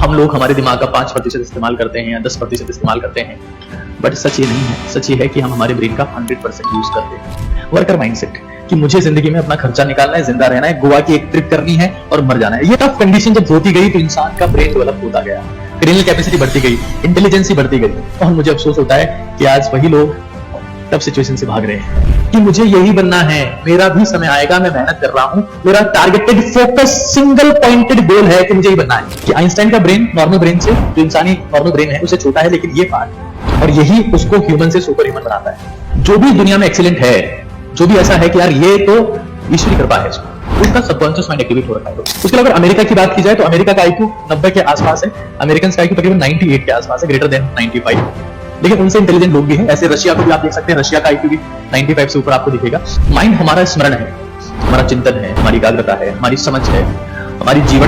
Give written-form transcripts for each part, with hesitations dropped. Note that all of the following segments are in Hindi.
हम लोग हमारे दिमाग का 5% इस्तेमाल करते हैं या 10% इस्तेमाल करते हैं, बट सच ये नहीं है। सच ये है कि हम हमारे ब्रेन का 100% यूज करते हैं। वर्कर माइंडसेट कि मुझे जिंदगी में अपना खर्चा निकालना है, जिंदा रहना है, गोवा की एक ट्रिप करनी है और मर जाना है। ये टफ कंडीशन जब होती गई तो इंसान का ब्रेन डेवलप होता गया, क्रिमिनल कैपेसिटी बढ़ती गई, इंटेलिजेंसी बढ़ती गई। और मुझे अफसोस होता है कि आज वही लोग टफ सिचुएशन से भाग रहे हैं कि मुझे यही बनना है, मेरा भी समय आएगा, मैं मेहनत कर रहा हूं, मेरा टारगेटेड फोकस सिंगल पॉइंटेड गोल है कि मुझे ही बनना है। कि आइंस्टाइन का ब्रेन नॉर्मल ब्रेन से, जो इंसानी नॉर्मल ब्रेन है, उससे छोटा है, लेकिन ये पार्ट और यही उसको ह्यूमन से सुपर ह्यूमन बनाता है। जो भी दुनिया में एक्सीलेंट है, जो भी ऐसा है कि यार ये तो ईश्वरी कृपा है, उसका सबकॉन्शियस माइंड एक्टिवेट हो रखा है। उसके अलावा अगर अमेरिका की बात की जाए तो अमेरिका का आईक्यू 90 के आसपास है, अमेरिकन का आईक्यू तकरीबन 98 के आसपास है, ग्रेटर देन 95। लेकिन उनसे इंटेलिजेंट लोग भी हैं। ऐसे रशिया को भी आप देख सकते हैं, रशिया का आईक्यू भी 95 से ऊपर आपको दिखेगा। माइंड हमारा स्मरण है, हमारा चिंतन है, हमारी एकाग्रता है, हमारी समझ है, हमारी जीवन।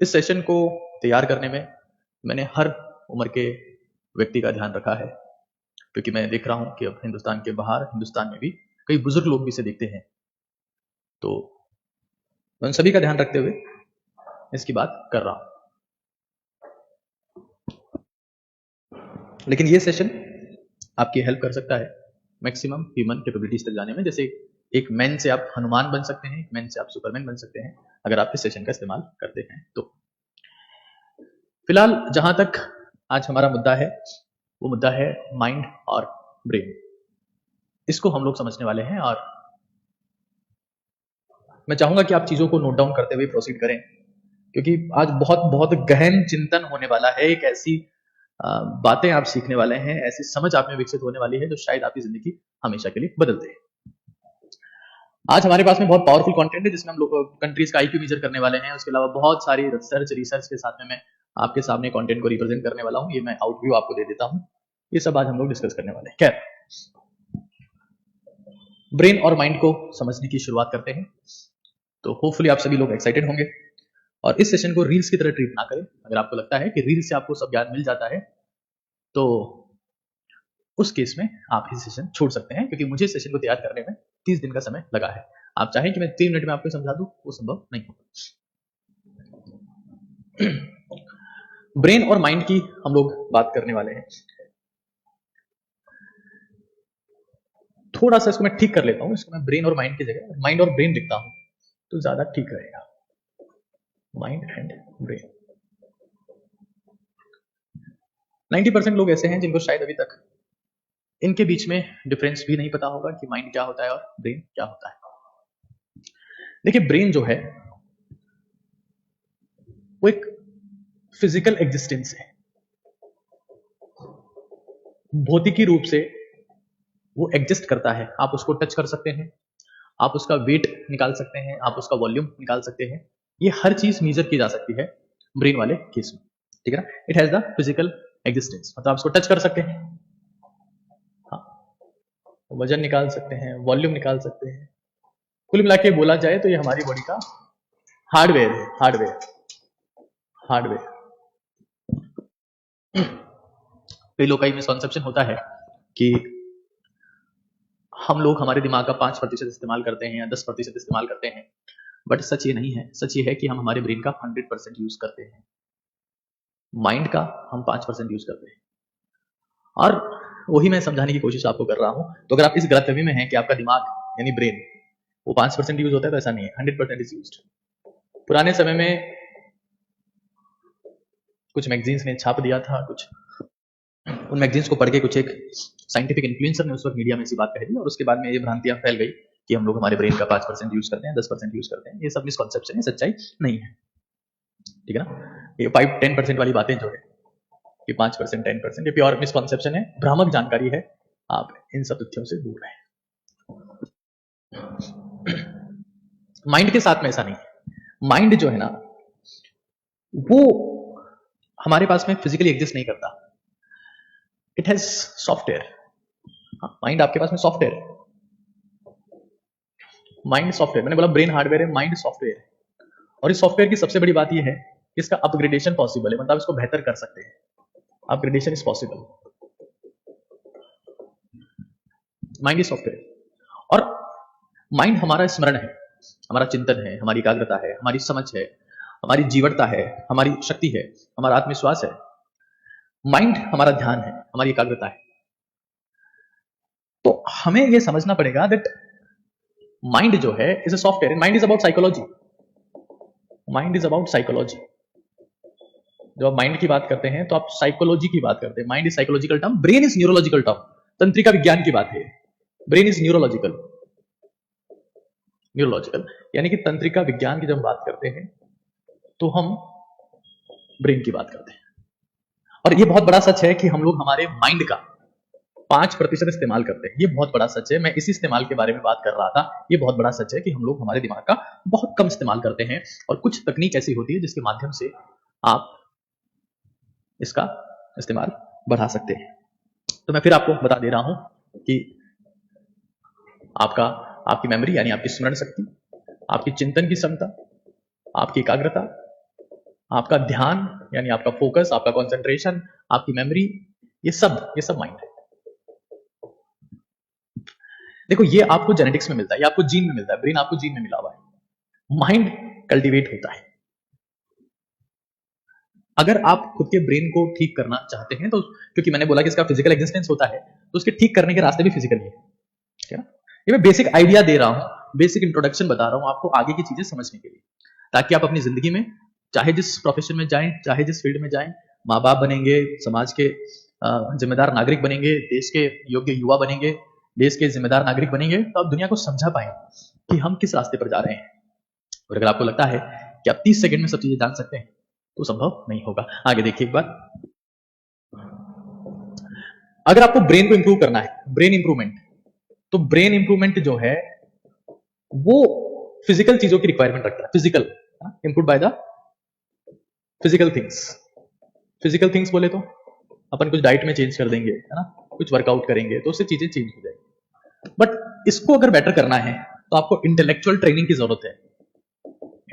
इस सेशन को तैयार करने में मैंने हर उम्र के व्यक्ति का ध्यान रखा है, क्योंकि मैं देख रहा हूं कि अब हिंदुस्तान के बाहर, हिंदुस्तान में भी कई बुजुर्ग लोग भी इसे देखते हैं। तो मैं उन सभी का ध्यान रखते हुए इसकी बात कर रहा हूं। लेकिन ये सेशन आपकी हेल्प कर सकता है मैक्सिमम ह्यूमन कैपेबिलिटीज तक जाने में। जैसे एक मैन से आप हनुमान बन सकते हैं, एक मैन से आप सुपरमैन बन सकते हैं, अगर आप इस सेशन का इस्तेमाल करते हैं तो। फिलहाल जहां तक आज हमारा मुद्दा है, वो मुद्दा है माइंड और ब्रेन। इसको हम लोग समझने वाले हैं और मैं चाहूंगा कि आप चीजों को नोट डाउन करते हुए प्रोसीड करें, क्योंकि आज बहुत बहुत गहन चिंतन होने वाला है। एक ऐसी बातें आप सीखने वाले हैं, ऐसी समझ आप में विकसित होने वाली है जो शायद आपकी जिंदगी हमेशा के लिए बदल दे। आज हमारे पास में बहुत पावरफुल कंटेंट है, जिसमें हम लोग कंट्रीज का आईक्यू मेजर करने वाले हैं। उसके अलावा बहुत सारी रिसर्च के साथ में मैं आपके सामने कंटेंट को रिप्रेजेंट करने वाला हूं। ये मैं आउटव्यू आपको दे देता हूं। ये सब आज हम लोग डिस्कस करने वाले हैं। खैर, ब्रेन और माइंड को समझने की शुरुआत करते हैं। तो होपफुली आप सभी लोग एक्साइटेड होंगे और इस सेशन को रील्स की तरह ट्रीट ना करें। अगर आपको लगता है कि रील्स से आपको सब ज्ञान मिल जाता है तो उस केस में आप इस सेशन छोड़ सकते हैं, क्योंकि मुझे सेशन को तैयार करने में 30 दिन का समय लगा है। आप चाहें कि मैं 3 मिनट में आपको समझा दूं, वो संभव नहीं होगा। ब्रेन और माइंड की हम लोग बात करने वाले हैं। थोड़ा सा इसको मैं ठीक कर लेता हूं, इसको मैं ब्रेन और माइंड की जगह माइंड और ब्रेन लिखता हूं तो ज्यादा ठीक रहेगा। Mind and brain. 90% लोग ऐसे हैं जिनको शायद अभी तक इनके बीच में डिफरेंस भी नहीं पता होगा कि माइंड क्या होता है और ब्रेन क्या होता है। देखिए, ब्रेन जो है वो एक फिजिकल एग्जिस्टेंस है। भौतिकी रूप से वो एग्जिस्ट करता है। आप उसको टच कर सकते हैं, आप उसका वेट निकाल सकते हैं, आप उसका वॉल्यूम निकाल सकते हैं। ये हर चीज मेजर की जा सकती है ब्रेन वाले केस में, ठीक है ना। It has the physical existence, मतलब आप उसको टच कर सकते हैं, हाँ, वजन निकाल सकते हैं, वॉल्यूम निकाल सकते हैं। कुल मिला के बोला जाए तो ये हमारी बॉडी का हार्डवेयर है। हार्डवेयर। कई लोग का मिसकंसेप्शन होता है कि हम लोग हमारे दिमाग का 5% इस्तेमाल करते हैं या 10% इस्तेमाल करते हैं, बट सच ये नहीं है। सच ये है कि हम हमारे ब्रेन का 100% यूज करते हैं। माइंड का हम 5% यूज करते हैं, और वही मैं समझाने की कोशिश आपको कर रहा हूं। तो अगर आप इस गलतफहमी में हैं कि आपका दिमाग यानी ब्रेन वो 5% यूज होता है, तो ऐसा नहीं है। 100% इज यूज्ड। पुराने समय में कुछ मैगजीन्स ने छाप दिया था, कुछ उन मैगजीन्स को पढ़ के कुछ एक साइंटिफिक इन्फ्लुएंसर ने उस वक्त मीडिया में ऐसी बात कह दी, और उसके बाद में ये भ्रांतियां फैल गई कि हम लोग हमारे ब्रेन का 5% यूज करते हैं, 10% यूज करते हैं। ये सब मिसकॉन्सेप्शन है, सच्चाई नहीं है, ठीक है ना। ये 5-10% वाली बातें जो है, ये 5%, 10%, ये प्योर मिसकॉन्सेप्शन है, भ्रामक जानकारी है। आप इन सब तथ्यों से दूर रहें। माइंड के साथ में ऐसा नहीं है। माइंड जो है ना, वो हमारे पास में फिजिकली एग्जिस्ट नहीं करता। It has software. माइंड आपके पास में सॉफ्टवेयर है। माइंड सॉफ्टवेयर, मैंने बोला ब्रेन हार्डवेयर है, माइंड सॉफ्टवेयर है। और इस सॉफ्टवेयर की सबसे बड़ी बात यह है कि इसका अपग्रेडेशन पॉसिबल है, मतलब इसको बेहतर कर सकते हैं। Upgradation is possible. Mind is software. और माइंड हमारा स्मरण है। हमारा चिंतन है, हमारी एकाग्रता है, हमारी समझ है, हमारी जीवटता है, हमारी शक्ति है, हमारा आत्मविश्वास है। माइंड हमारा ध्यान है, हमारी एकाग्रता है। तो हमें यह समझना पड़ेगा दैट माइंड जो है is a software, mind is about psychology, mind is about psychology. जब आप माइंड की बात करते हैं तो आप साइकोलॉजी की बात करते हैं। Mind is psychological term, brain is neurological term. तंत्रिका विज्ञान की बात है, ब्रेन इज न्यूरोलॉजिकल। न्यूरोलॉजिकल यानी कि तंत्रिका विज्ञान की जब बात करते हैं तो हम ब्रेन की बात करते हैं। और ये बहुत बड़ा सच है कि हम लोग हमारे माइंड का 5% इस्तेमाल करते हैं। ये बहुत बड़ा सच है। मैं इसी इस्तेमाल के बारे में बात कर रहा था। ये बहुत बड़ा सच है कि हम लोग हमारे दिमाग का बहुत कम इस्तेमाल करते हैं, और कुछ तकनीक ऐसी होती है जिसके माध्यम से आप इसका इस्तेमाल बढ़ा सकते हैं। तो मैं फिर आपको बता दे रहा हूं कि आपकी मेमोरी यानी आपकी स्मरण शक्ति, आपकी चिंतन की क्षमता, आपकी एकाग्रता, आपका ध्यान यानी आपका फोकस, आपका कंसंट्रेशन, आपकी मेमोरी, ये सब माइंड है। देखो, ये आपको जेनेटिक्स में मिलता है, ये आपको जीन में मिलता है, ब्रेन आपको जीन में मिला हुआ है। माइंड कल्टीवेट होता है। अगर आप खुद के ब्रेन को ठीक करना चाहते हैं तो, क्योंकि मैंने बोला कि इसका फिजिकल एग्जिस्टेंस होता है, तो उसके ठीक करने के रास्ते भी फिजिकल ही है। ठीक है? ये मैं बेसिक आइडिया दे रहा हूं, बेसिक इंट्रोडक्शन बता रहा हूं आपको आगे की चीजें समझने के लिए, ताकि आप अपनी जिंदगी में चाहे जिस प्रोफेशन में जाएं, चाहे जिस फील्ड में जाएं, माँ बाप बनेंगे, समाज के जिम्मेदार नागरिक बनेंगे, देश के योग्य युवा बनेंगे, देश के जिम्मेदार नागरिक बनेंगे, तो आप दुनिया को समझा पाए कि हम किस रास्ते पर जा रहे हैं। और अगर आपको लगता है कि आप 30 सेकंड में सब चीजें जान सकते हैं तो संभव नहीं होगा। आगे देखिए एक बार। अगर आपको ब्रेन को इंप्रूव करना है, ब्रेन इंप्रूवमेंट, तो ब्रेन इंप्रूवमेंट जो है वो फिजिकल चीजों की रिक्वायरमेंट रखता है। Physical improve by the physical things. Physical things बोले तो अपन कुछ डाइट में चेंज कर देंगे, है ना, कुछ वर्कआउट करेंगे तो उससे चीजें चेंज हो जाएगी। बट इसको अगर बेटर करना है तो आपको इंटेलेक्चुअल ट्रेनिंग की जरूरत है।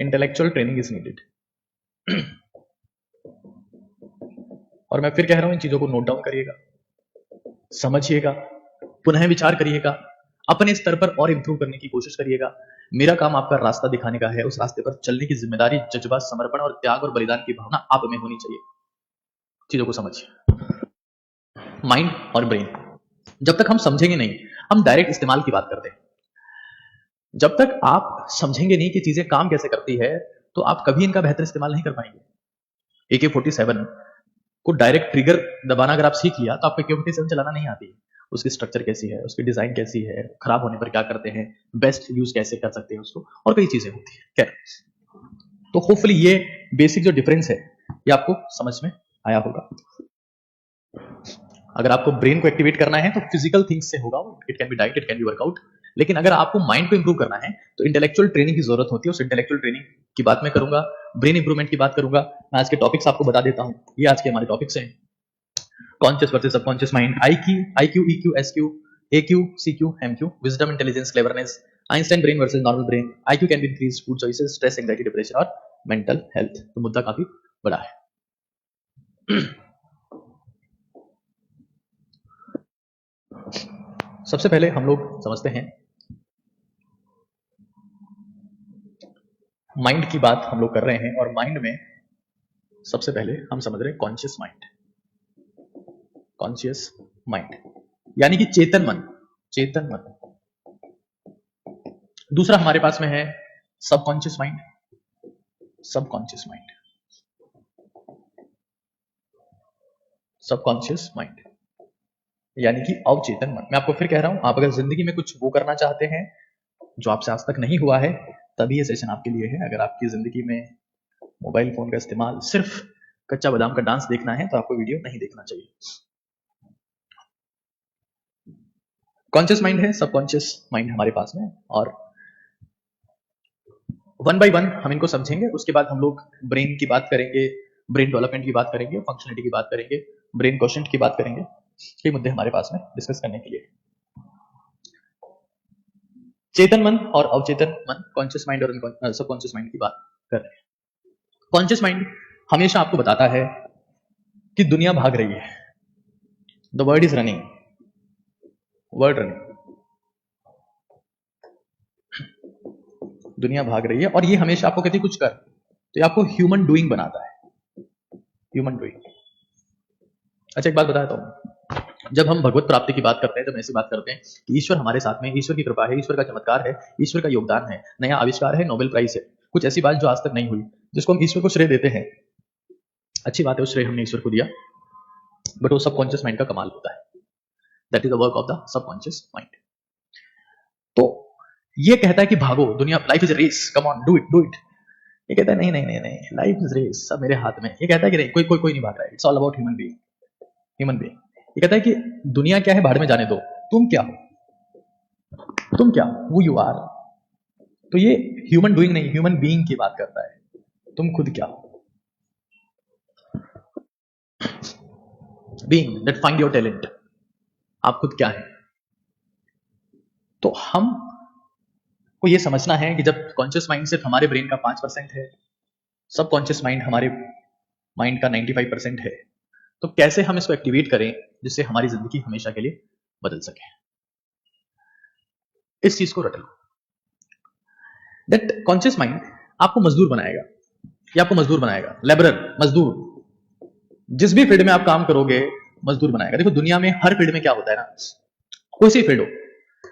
Intellectual training is needed. और मैं फिर कह रहा हूं, इन चीजों को नोट डाउन करिएगा, समझिएगा, पुनः विचार करिएगा, अपने स्तर पर और इंप्रूव करने की कोशिश करिएगा। मेरा काम आपका रास्ता दिखाने का है, उस रास्ते पर चलने की जिम्मेदारी, जज्बा, समर्पण और त्याग और बलिदान की भावना आप में होनी चाहिए। चीजों को समझिए। माइंड और ब्रेन, जब तक हम समझेंगे नहीं, हम डायरेक्ट इस्तेमाल की बात करते हैं। जब तक आप समझेंगे नहीं कि चीजें काम कैसे करती है, तो आप कभी इनका बेहतर इस्तेमाल नहीं कर पाएंगे। AK-47 को डायरेक्ट ट्रिगर दबाना अगर आप सीख लिया तो आपको AK-47 चलाना नहीं आती है। उसकी स्ट्रक्चर कैसी है, उसकी डिजाइन कैसी है, खराब होने पर क्या करते हैं, बेस्ट यूज कैसे कर सकते हैं उसको, और कई चीजें होती है। क्या तो होपफुली ये बेसिक जो डिफरेंस है ये आपको समझ में आया होगा। अगर आपको ब्रेन को एक्टिवेट करना है तो फिजिकल थिंग्स से होगा, it can be diet, it can be workout. लेकिन अगर आपको माइंड को इंप्रूव करना है तो इंटेलेक्चुअल ट्रेनिंग की जरूरत होती है। उस इंटेलेक्चुअल ट्रेनिंग की बात मैं करूंगा, ब्रेन इंप्रूवमेंट की बात करूंगा। मैं आज के टॉपिक्स आपको बता देता हूं। ये आज के हमारे टॉपिक्स हैं। Conscious versus subconscious mind, IQ, EQ, SQ, AQ, CQ, MQ, wisdom, intelligence, cleverness, Einstein brain versus normal brain, IQ can be increase, food choices, stress, anxiety, depression और मेंटल हेल्थ। तो मुद्दा काफी बड़ा है। सबसे पहले हम लोग समझते हैं, माइंड की बात हम लोग कर रहे हैं, और माइंड में सबसे पहले हम समझ रहे हैं कॉन्शियस माइंड। कॉन्शियस माइंड यानी कि चेतन मन, चेतन मन। दूसरा हमारे पास में है subconscious mind, subconscious mind, subconscious mind यानी कि अवचेतन मन। मैं आपको फिर कह रहा हूं, आप अगर जिंदगी में कुछ वो करना चाहते हैं जो आपसे आज तक नहीं हुआ है, तभी ये सेशन आपके लिए है। अगर आपकी जिंदगी में मोबाइल फोन का इस्तेमाल सिर्फ कच्चा बादाम का डांस देखना है तो आपको वीडियो नहीं देखना चाहिए। कॉन्शियस माइंड है, सबकॉन्शियस माइंड हमारे पास में, और वन बाय वन हम इनको समझेंगे। उसके बाद हम लोग ब्रेन की बात करेंगे, ब्रेन डेवलपमेंट की बात करेंगे, फंक्शनलिटी की बात करेंगे, ब्रेन क्वेश्चन की बात करेंगे। ये मुद्दे हमारे पास में डिस्कस करने के लिए। चेतन मन और अवचेतन मन, कॉन्शियस माइंड और सबकॉन्शियस माइंड की बात कर रहे हैं। कॉन्शियस माइंड हमेशा आपको बताता है कि दुनिया भाग रही है, the world is running, world running. दुनिया भाग रही है और ये हमेशा आपको कहती है कुछ कर, तो ये आपको ह्यूमन डूइंग बनाता है, ह्यूमन डूइंग। अच्छा एक बात बताता हूँ, जब हम भगवत प्राप्ति की बात करते हैं तो ऐसी बात करते हैं कि ईश्वर हमारे साथ में, ईश्वर की कृपा है, ईश्वर का चमत्कार है, ईश्वर का योगदान है, नया आविष्कार है, नोबेल प्राइज है, कुछ ऐसी बात जो आज तक नहीं हुई, जिसको हम ईश्वर को श्रेय देते हैं। अच्छी बात है, उस श्रेय हमने ईश्वर को दिया, बट वो सबकॉन्शियस माइंड का कमाल होता है। That is the work of the subconscious mind. तो ये कहता है कि भागो दुनिया, life is race, come on do it do it. ये कहता है नहीं नहीं नहीं नहीं, लाइफ इज रेस, सब मेरे हाथ में। ये कहता है कि नहीं, कोई कोई कोई नहीं भाग रहा है, it's all about human being, human being. ये कहता है कि दुनिया क्या है भाड़ में जाने दो, तुम क्या हो, तुम क्या हो, हु यू आर। तो ये ह्यूमन डूइंग नहीं, ह्यूमन बीइंग की बात करता है, तुम खुद क्या हो, being that find your talent, आप खुद क्या है। तो हम को ये समझना है कि जब कॉन्शियस माइंड सिर्फ हमारे ब्रेन का 5% है, सब कॉन्शियस माइंड हमारे माइंड का 95% है, तो कैसे हम इसको एक्टिवेट करें जिससे हमारी जिंदगी हमेशा के लिए बदल सके। इस चीज को रट लो, दैट कॉन्शियस माइंड आपको मजदूर बनाएगा, या आपको मजदूर बनाएगा, लेबरर, मजदूर, जिस भी फील्ड में आप काम करोगे मजदूर बनाएगा। देखो दुनिया में हर फील्ड में क्या होता है ना, कोई सी फील्ड हो,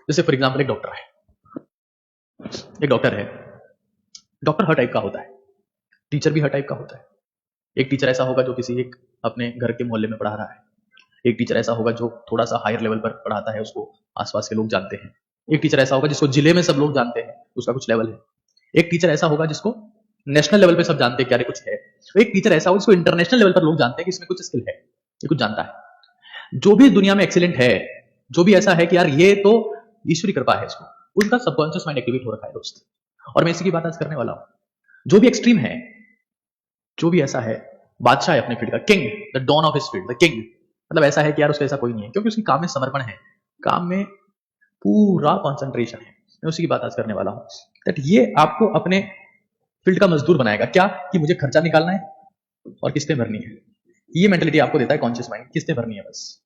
जैसे फॉर एग्जांपल एक डॉक्टर है, एक डॉक्टर है, डॉक्टर हर टाइप का होता है, टीचर भी हर टाइप का होता है। एक टीचर ऐसा होगा जो किसी एक अपने घर के मोहल्ले में पढ़ा रहा है, एक टीचर ऐसा होगा जो थोड़ा सा हायर लेवल पर पढ़ाता है, उसको आसपास के लोग जानते हैं। एक टीचर ऐसा होगा जिसको जिले में सब लोग जानते हैं, उसका कुछ लेवल है। एक टीचर ऐसा होगा जिसको नेशनल लेवल पे सब जानते हैं क्या कुछ है। एक टीचर ऐसा होगा जिसको इंटरनेशनल लेवल पर लोग जानते हैं कि इसमें कुछ स्किल है, ये कुछ जानता है। जो भी दुनिया में एक्सीलेंट है, जो भी ऐसा है कि यार ये तो ईश्वरी कृपा है, इसको, उनका सबकॉन्शियस माइंड एक्टिवेट हो रखा है दोस्त। और मैं इसी की बात आज करने वाला हूं। जो भी एक्सट्रीम है, जो भी ऐसा है, बादशाह है अपने फील्ड का, king, the don of his field, the king, मतलब ऐसा है कि यार उसका ऐसा कोई नहीं है, क्योंकि उसकी काम में समर्पण है, काम में पूरा कॉन्सेंट्रेशन है। मैं उसी की बात आज करने वाला हूं, दैट ये आपको अपने फील्ड का मजदूर बनाएगा। क्या कि मुझे खर्चा निकालना है और किस्तें भरनी है, ये मेंटेलिटी आपको देता है कॉन्शियस माइंड, किस्तें भरनी है बस।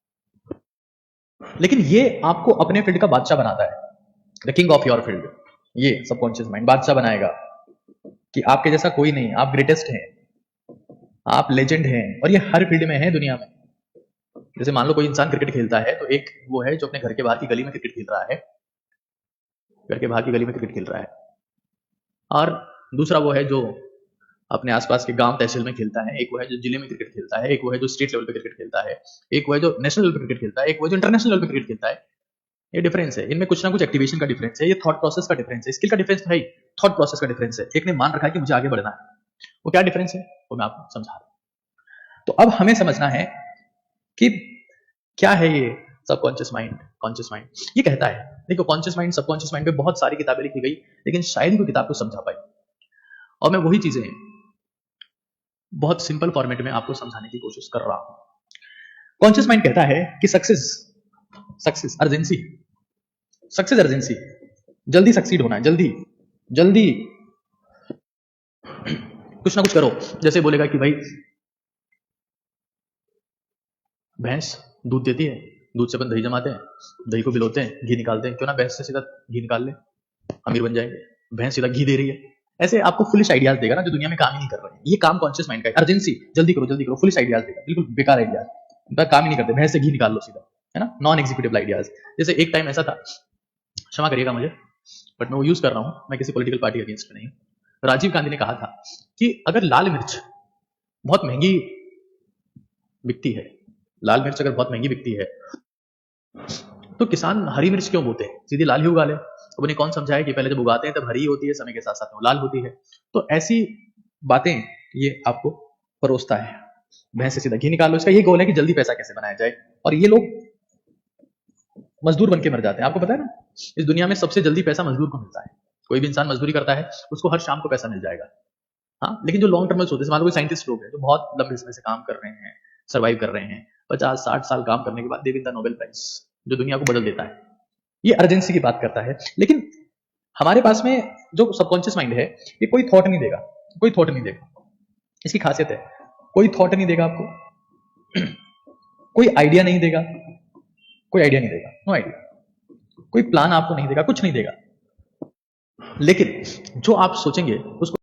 लेकिन ये आपको अपने फील्ड का बादशाह बनाता है, the king of your field. ये सबकॉन्शियस माइंड बादशाह बनाएगा कि आपके जैसा कोई नहीं, आप ग्रेटेस्ट हैं, आप लेजेंड हैं, और ये हर फील्ड में है दुनिया में। जैसे मान लो कोई इंसान क्रिकेट खेलता है, तो एक वो है जो अपने घर के बाहर की गली में क्रिकेट खेल रहा है, घर के बाहर की गली में क्रिकेट खेल रहा है, और दूसरा वो है जो अपने आसपास के गांव तहसील में खेलता है, एक वो है जो जिले में क्रिकेट खेलता है, एक वो है जो स्टेट लेवल पे क्रिकेट खेलता है, एक वो है जो नेशनल लेवल पे क्रिकेट खेलता है, एक वो जो इंटरनेशनल लेवल पे क्रिकेट खेलता है। ये डिफरेंस है, इनमें कुछ ना कुछ एक्टिवेशन का डिफरेंस है, ये थॉट प्रोसेस का डिफरेंस है, स्किल का डिफरेंस है, थॉट प्रोसेस का डिफरेंस है। एक ने मान रखा है कि मुझे आगे बढ़ना है, वो क्या डिफरेंस है वो मैं आपको समझा रहा हूं। तो अब हमें समझना है कि क्या है ये सबकॉन्शियस माइंड, कॉन्शियस माइंड। ये कहता है, देखो कॉन्शियस माइंड, सबकॉन्शियस माइंड पे बहुत सारी किताबें लिखी गई, लेकिन शायद ही कोई किताब को समझा पाई, और मैं वही चीजें बहुत सिंपल फॉर्मेट में आपको समझाने की कोशिश कर रहा हूं। कॉन्शियस माइंड कहता है कि सक्सेस अर्जेंसी, सक्सेस अर्जेंसी, जल्दी सक्सीड होना है, जल्दी जल्दी कुछ ना कुछ करो। जैसे बोलेगा कि भाई भैंस दूध देती है, दूध से अपन दही जमाते हैं, दही को भिगोते हैं, घी निकालते हैं, क्यों ना भैंस से सीधा घी निकाल ले, अमीर बन जाएंगे, भैंस सीधा घी दे रही है। ऐसे आपको फुलिश आइडियाज देगा ना, जो दुनिया में काम ही नहीं कर रहे हैं। ये काम कॉन्शियस माइंड का है, अर्जेंसी, जल्दी करो, फुलिश आइडियाज देगा, बिल्कुल बेकार आइडियाज, काम ही नहीं करते, भैंस से घी निकाल लो सीधा, है ना, नॉन एग्जीक्यूटिव आइडियाज। जैसे एक टाइम ऐसा था, क्षमा करिएगा मुझे, बट मैं वो यूज कर रहा हूं, मैं किसी पॉलिटिकल पार्टी अगेंस्ट में नहीं हूं। राजीव गांधी ने कहा था कि अगर लाल मिर्च बहुत महंगी बिकती है, लाल मिर्च अगर बहुत महंगी बिकती है, तो किसान हरी मिर्च क्यों बोते हैं, सीधी लाल ही उगा ले। तो उन्हें कौन समझाए कि पहले जब उगाते हैं तब हरी होती है, समय के साथ साथ वो लाल होती है। तो ऐसी बातें ये आपको परोसता है, भैंस से सीधा घी निकाल लो। इसका ये गोल है कि जल्दी पैसा कैसे बनाया जाए, और ये लोग मजदूर बन के मर जाते हैं। आपको पता है ना, इस दुनिया में सबसे जल्दी पैसा मजदूर को मिलता है। कोई भी इंसान मजदूरी करता है, उसको हर शाम को पैसा मिल जाएगा। हाँ, लेकिन जो लॉन्ग टर्मर्स होते हैं, मान लो कोई साइंटिस्ट लोग हैं जो बहुत लंबे समय से काम कर रहे हैं, सर्वाइव कर रहे हैं, 50-60 साल काम करने के बाद दे देता नोबेल प्राइज, जो दुनिया को बदल देता है। ये अर्जेंसी की बात करता है। लेकिन हमारे पास में जो सबकॉन्शियस माइंड है, ये कोई थॉट नहीं देगा, कोई थॉट नहीं देगा। इसकी खासियत है, कोई थॉट नहीं देगा आपको, कोई आइडिया नहीं देगा, कोई आइडिया नहीं देगा, नो आइडिया, कोई प्लान आपको नहीं देगा, कुछ नहीं देगा। लेकिन जो आप सोचेंगे उसको